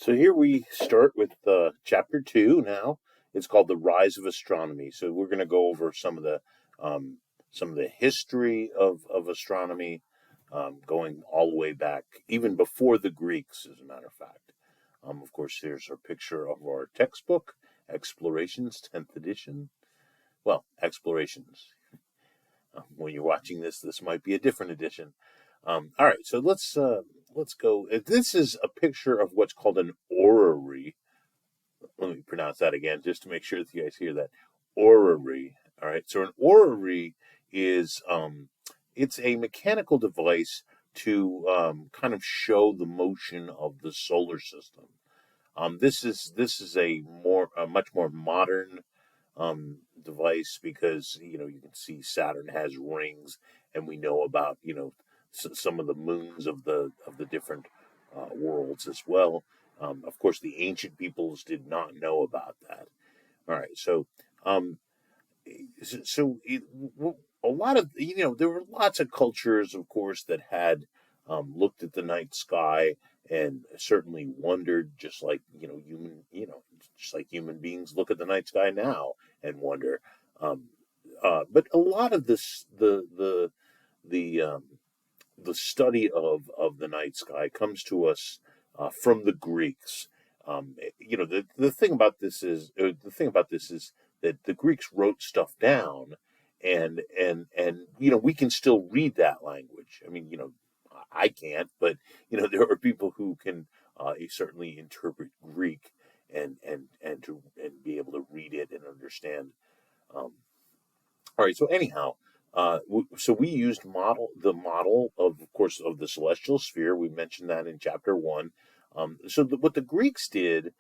So here we start with chapter 2 now. It's called The Rise of Astronomy. So we're going to go over um, some of the history of astronomy, going all the way back, even before the Greeks, as a matter of fact. Of course, here's our picture of our textbook, Explorations, 10th edition. Well, Explorations. When you're watching this, this might be a different edition. All right, so let's go. This is a picture of what's called an orrery. Let me pronounce that again, just to make sure that you guys hear that. Orrery. All right, so an orrery is it's a mechanical device to kind of show the motion of the solar system. This is a much more modern device because you can see Saturn has rings, and we know about some of the moons of the different worlds as well. Of course, the ancient peoples did not know about that. All right, um, so a lot of there were lots of cultures, of course, that had looked at the night sky and certainly wondered, just like human beings look at the night sky now and wonder. Um, but a lot of this, the study of the night sky comes to us from the Greeks. The thing about this is that the Greeks wrote stuff down, and we can still read that language. I mean, I can't, but there are people who can certainly interpret Greek and be able to read it and understand. Um, all right. So anyhow, so we used the model of course, of the celestial sphere. We mentioned that in chapter 1. What the Greeks did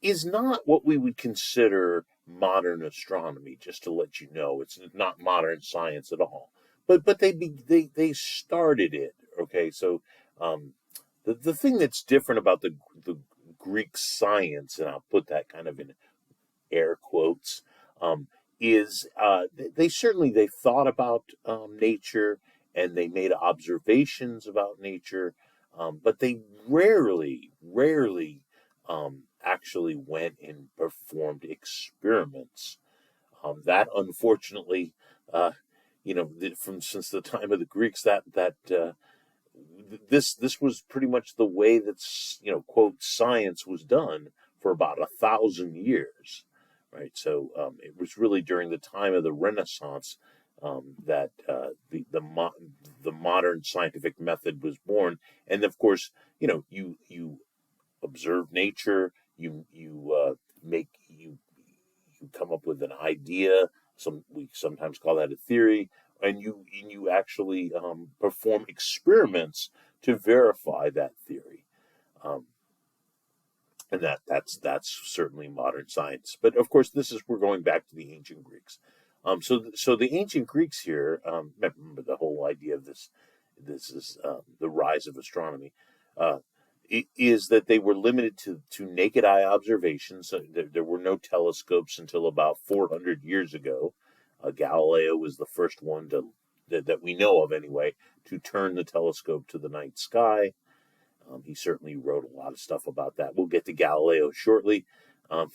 is not what we would consider modern astronomy. Just to let you know, it's not modern science at all. But they started it. Okay. So um, the thing that's different about the Greek science, and I'll put that kind of in air quotes, um, is they thought about nature, and they made observations about nature, but they rarely actually went and performed experiments. That unfortunately, from since the time of the Greeks, this was pretty much the way that quote science was done for about 1,000 years, right? So it was really during the time of the Renaissance that the modern scientific method was born, and of course, you observe nature, you come up with an idea. We sometimes call that a theory, and you actually perform experiments to verify that theory. Um, and that's certainly modern science. But of course, we're going back to the ancient Greeks. So the ancient Greeks here, remember the whole idea of this. This is the rise of astronomy. Uh, is that they were limited to naked eye observations. So there were no telescopes until about 400 years ago. Galileo was the first one that we know of anyway to turn the telescope to the night sky. He certainly wrote a lot of stuff about that. We'll get to Galileo shortly. Um,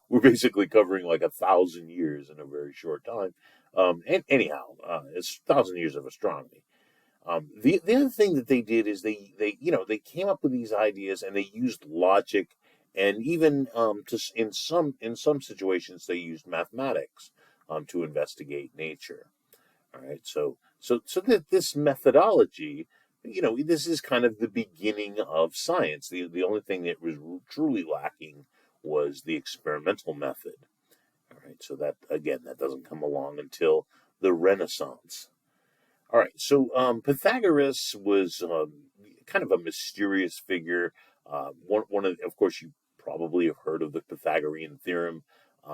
we're basically covering like 1,000 years in a very short time. And anyhow, it's 1,000 years of astronomy. The other thing that they did is they came up with these ideas, and they used logic, and even in some situations they used mathematics to investigate nature. All right, so that this methodology, this is kind of the beginning of science. The only thing that was truly lacking was the experimental method. All right, so that doesn't come along until the Renaissance. All right, so Pythagoras was kind of a mysterious figure. Of course, you probably have heard of the Pythagorean theorem,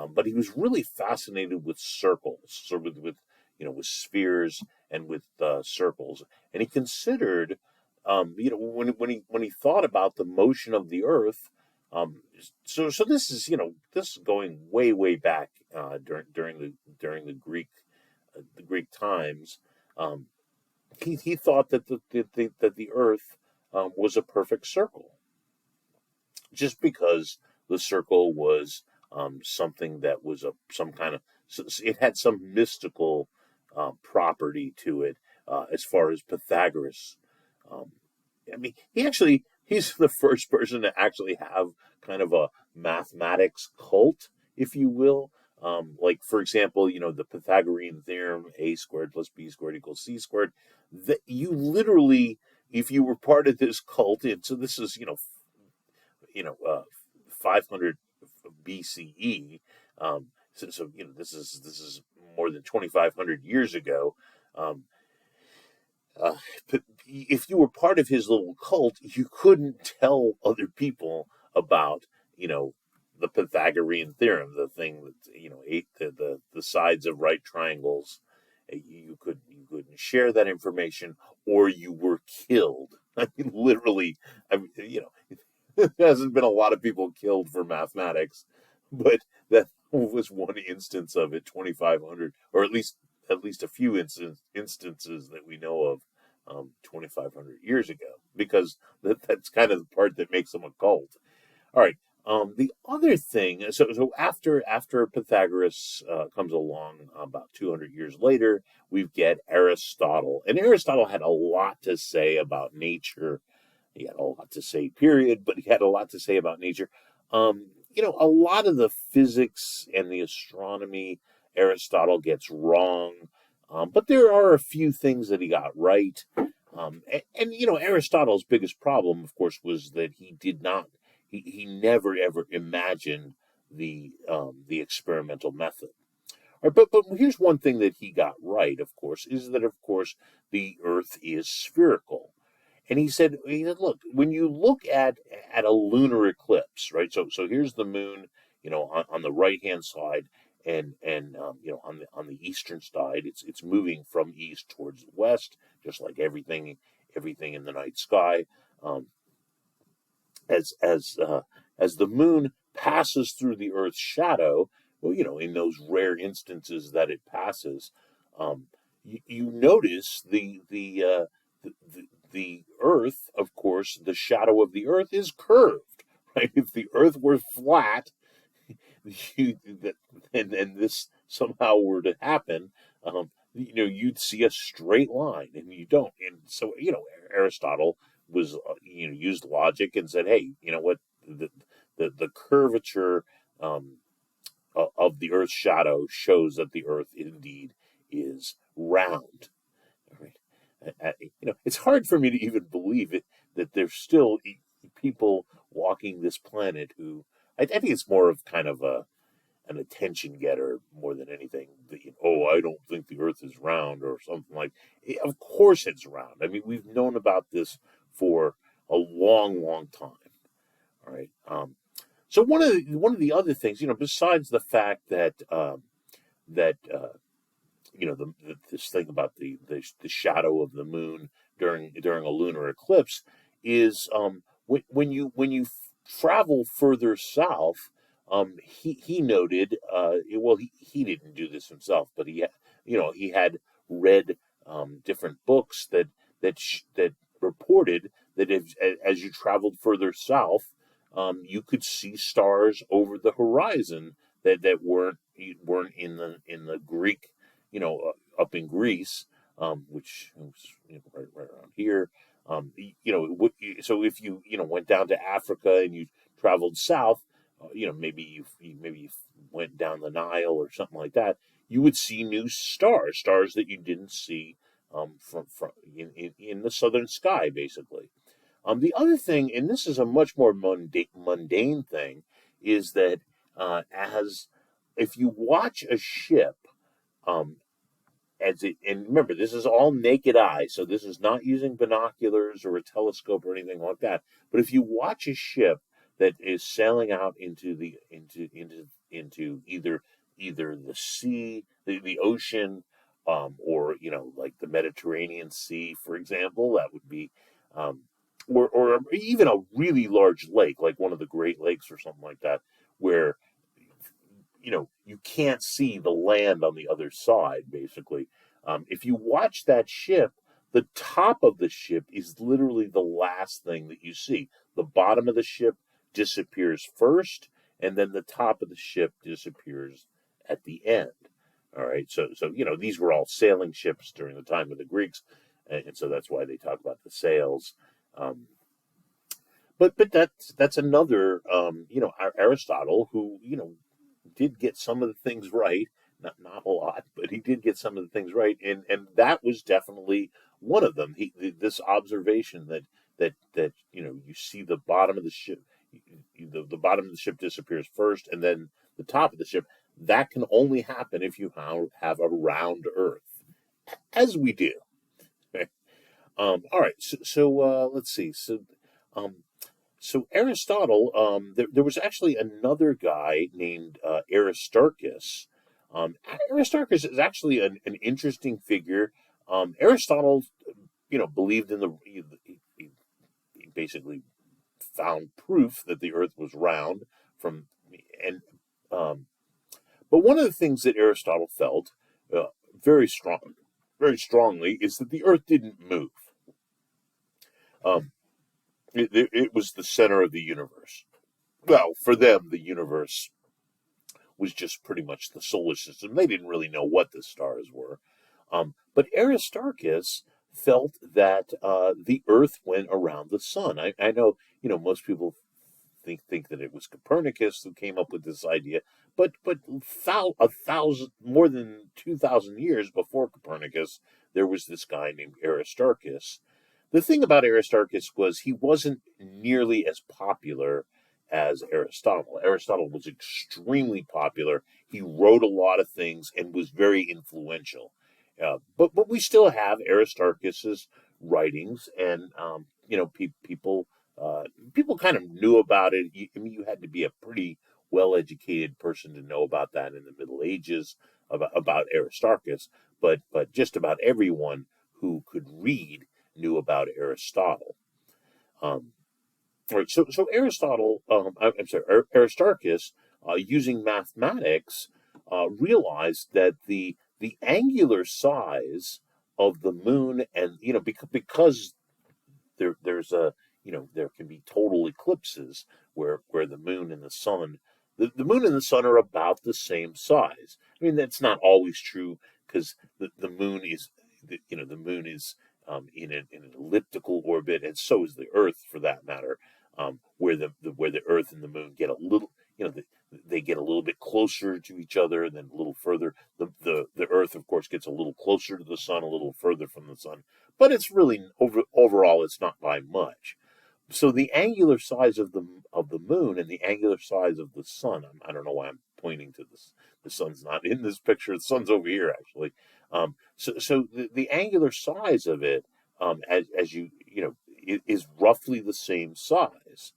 but he was really fascinated with circles, so with spheres and with circles, and he considered, when he thought about the motion of the Earth. So this is going way back during the Greek times. Um, he thought that the Earth was a perfect circle. just because the circle was something that was some kind of, it had some mystical property to it, as far as Pythagoras. Um, I mean, he's the first person to actually have kind of a mathematics cult, if you will. Like, for example, the Pythagorean theorem, a squared plus b squared equals c squared, that you literally, if you were part of this cult, and so this is, 500 BCE. This is more than 2,500 years ago. Um, uh, if you were part of his little cult, you couldn't tell other people about, the Pythagorean theorem, the thing that, eight the sides of right triangles. You couldn't share that information, or you were killed. I mean, literally. I mean, there hasn't been a lot of people killed for mathematics, but that was one instance of it. 2,500, or at least a few instances that we know of, 2,500 years ago, because that's kind of the part that makes them a cult. All right. The other thing, so after Pythagoras comes along, about 200 years later, we get Aristotle, and Aristotle had a lot to say about nature. He had a lot to say, period, but he had a lot to say about nature. A lot of the physics and the astronomy Aristotle gets wrong, but there are a few things that he got right. Aristotle's biggest problem, of course, was that he never ever imagined the experimental method. All right, but here's one thing that he got right, of course, is that, of course, the Earth is spherical. And he said, look, when you look at a lunar eclipse, right? So here's the moon, on the right hand side, and on the eastern side, it's moving from east towards west, just like everything in the night sky. Um, as the moon passes through the Earth's shadow, well, in those rare instances that it passes, you notice the Earth, of course, the shadow of the Earth is curved, right? If the Earth were flat, you, and this somehow were to happen, you'd see a straight line, and you don't. And so, Aristotle was, used logic and said, hey, you know what, the curvature of the Earth's shadow shows that the Earth indeed is round. Right? It's hard for me to even believe it, that there's still people walking this planet who, I think it's more of kind of an attention getter more than anything. I don't think the Earth is round, or something like. Of course, it's round. I mean, we've known about this for a long, long time. All right. So one of the other things, besides the fact that that this thing about the shadow of the moon during a lunar eclipse is, when you travel further south. He noted, well, he didn't do this himself, but he had read different books that reported that as you traveled further south, you could see stars over the horizon that weren't in the Greek, up in Greece, which was, right around here. So if you went down to Africa and you traveled south, maybe you went down the Nile or something like that, you would see new stars that you didn't see from in the southern sky, basically. The other thing, and this is a much more mundane thing, is that, as if you watch a ship, um, and remember, this is all naked eye, so this is not using binoculars or a telescope or anything like that. But if you watch a ship that is sailing out into either the sea, the ocean, or like the Mediterranean Sea, for example, that would be, or even a really large lake, like one of the Great Lakes or something like that, where you can't see the land on the other side, basically. If you watch that ship, the top of the ship is literally the last thing that you see. The bottom of the ship disappears first, and then the top of the ship disappears at the end. All right, so these were all sailing ships during the time of the Greeks, and so that's why they talk about the sails. Um, but that's another Aristotle, who did get some of the things right, not a lot, but he did get some of the things right, and that was definitely one of them. This observation that you see the bottom of the ship, the bottom of the ship disappears first, and then the top of the ship. That can only happen if you have a round Earth, as we do. All right, so let's see. Um, so Aristotle, there was actually another guy named Aristarchus. Aristarchus is actually an interesting figure. Aristotle, believed in he basically found proof that the Earth was round from and um, but one of the things that Aristotle felt uh, very very strongly, is that the Earth didn't move. Um, it was the center of the universe. Well, for them, the universe was just pretty much the solar system. They didn't really know what the stars were. But Aristarchus felt that the Earth went around the sun. I know, most people think that it was Copernicus who came up with this idea, but more than 2,000 years before Copernicus, there was this guy named Aristarchus. The thing about Aristarchus was he wasn't nearly as popular as Aristotle. Aristotle was extremely popular. He wrote a lot of things and was very influential. But we still have Aristarchus's writings, and people kind of knew about it. You had to be a pretty well-educated person to know about that in the Middle Ages, about Aristarchus. But just about everyone who could read knew about Aristotle. Um, right, so Aristotle, I'm sorry, Aristarchus, using mathematics, realized that the angular size of the moon, and because there's there can be total eclipses where the moon and the sun, the moon and the sun are about the same size. I mean, that's not always true, because the moon is the moon is in an elliptical orbit, and so is the Earth, for that matter. Where the Earth and the moon get a little, they get a little bit closer to each other, and then a little further. The Earth, of course, gets a little closer to the sun, a little further from the sun, but it's really overall it's not by much. So the angular size of the moon and the angular size of the sun. I don't know why I'm pointing to this. The sun's not in this picture. The sun's over here, actually. So the angular size of it, as is roughly the same size.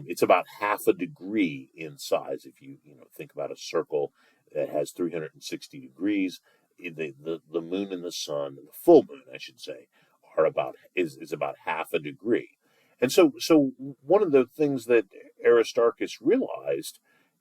It's about half a degree in size. If you think about a circle that has 360 degrees, the moon and the sun, the full moon, I should say, is about half a degree. And so one of the things that Aristarchus realized,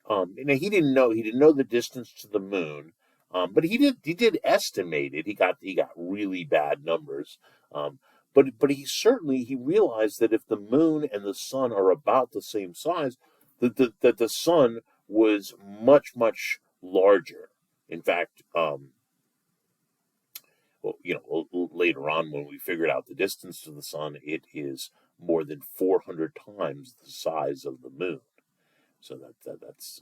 he didn't know the distance to the moon, but he did estimate it. He got really bad numbers. But he realized that if the moon and the sun are about the same size, that the sun was much, much larger. In fact, later on, when we figured out the distance to the sun, it is more than 400 times the size of the moon. So that's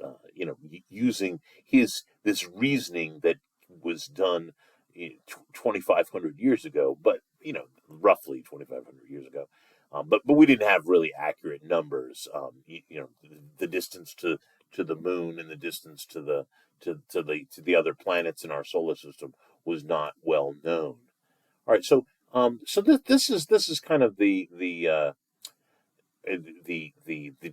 using this reasoning that was done 2,500 years ago, but roughly 2,500 years ago. But we didn't have really accurate numbers. The distance to the moon and the distance to the other planets in our solar system was not well known. All right, so this is kind of the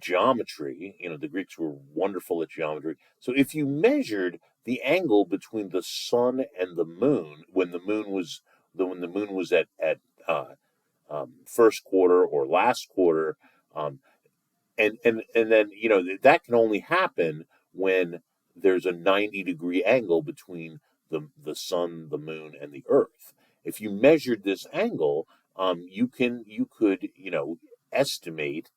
geometry. The Greeks were wonderful at geometry. So if you measured the angle between the sun and the moon when the moon was at first quarter or last quarter, and then that can only happen when there's a 90-degree angle between the sun, the moon, and the Earth. If you measured this angle, you could estimate